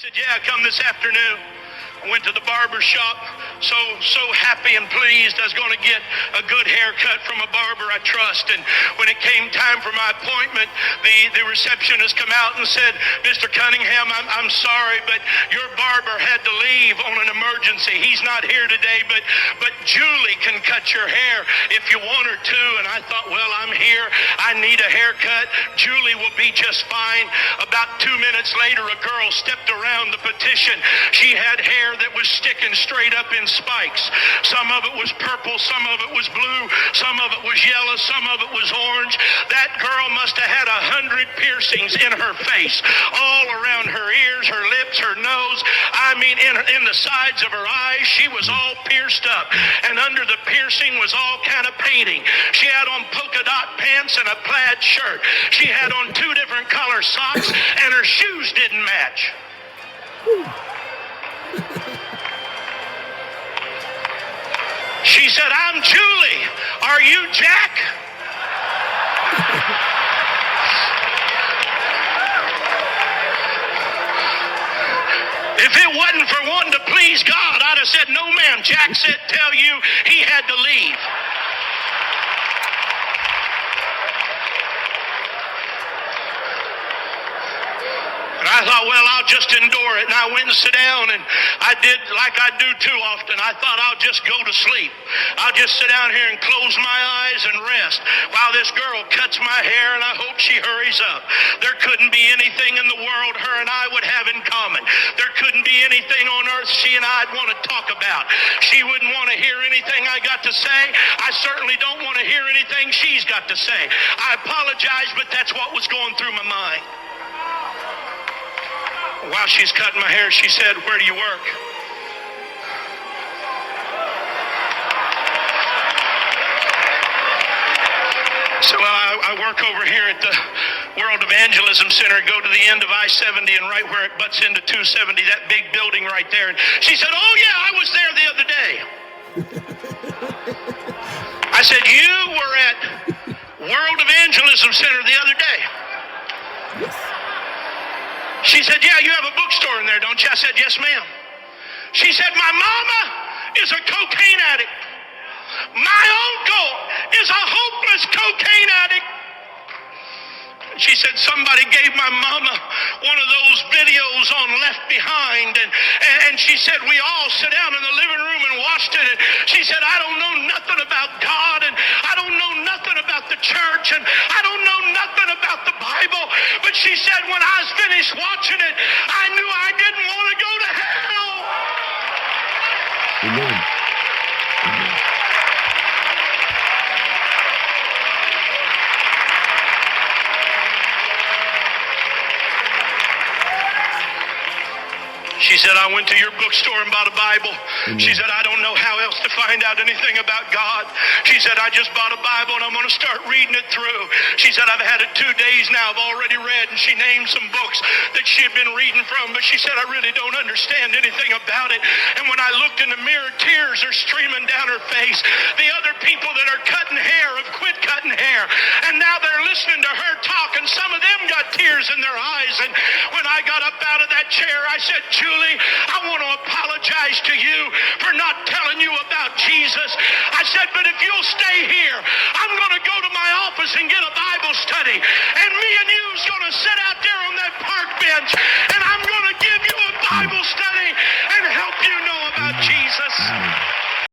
Said, yeah, come this afternoon. I went to the barber shop, so happy and pleased I was going to get a good haircut from a barber I trust. And when it came time for my appointment, the receptionist come out and said, Mr. Cunningham, I'm sorry, but your barber had to leave on an emergency. He's not here today, but Julie can cut your hair if you want her to. And I thought, well, I'm here. I need a haircut. Julie will be just fine. About 2 minutes later, a girl stepped around the petition. She had hair that was sticking straight up in spikes. Some of it was purple, some of it was blue, some of it was yellow, some of it was orange. That girl must have had 100 piercings in her face, all around her ears, her lips, her nose. I mean, in the sides of her eyes, she was all pierced up. And under the piercing was all kind of painting. She had on polka dot pants and a plaid shirt. She had on 2 different color socks, and her shoes didn't match. She said, I'm Julie. Are you Jack? If it wasn't for wanting to please God, I'd have said, no ma'am. Jack said, tell you he had to leave. And I thought, well, I'll just endure it. And I went and sat down, and I did like I do too often. I thought I'll just go to sleep. I'll just sit down here and close my eyes and rest while this girl cuts my hair, and I hope she hurries up. There couldn't be anything in the world her and I would have in common. There couldn't be anything on earth she and I'd want to talk about. She wouldn't want to hear anything I got to say. I certainly don't want to hear anything she's got to say. I apologize, but that's what was going through my mind. While she's cutting my hair, she said, where do you work? So I work over here at the World Evangelism Center, go to the end of I-70 and right where it butts into 270, that big building right there. And she said, oh yeah, I was there the other day. I said, you were at World Evangelism Center the other day? Yes. She said, yeah, you have a bookstore in there, don't you? I said, yes, ma'am. She said, my mama is a cocaine addict. My uncle is a hopeless cocaine addict. She said, somebody gave my mama one of those videos on Left Behind, and she said, we all sat down in the living room and watched it, and she said, I don't know nothing about God, and I don't know nothing about the church, and I don't know nothing about the Bible, but she said, when I was finished watching it, I knew I didn't want to go to hell. Amen. Amen. She said, I went to your bookstore and bought a Bible. She said, I don't know how else to find out anything about God. She said, I just bought a Bible and I'm going to start reading it through. She said, I've had it 2 days now. I've already read. And she named some books that she had been reading from. But she said, I really don't understand anything about it. And when I looked in the mirror, tears are streaming down her face. The other people that are cutting hair have quit cutting hair. And now they're listening to her talk. And some of them got tears in their eyes. And when I got up out of that chair, I said, Julie, I want to apologize to you for not telling you about Jesus. I said, but if you'll stay here, I'm going to go to my office and get a Bible study. And me and you's going to sit out there on that park bench, and I'm going to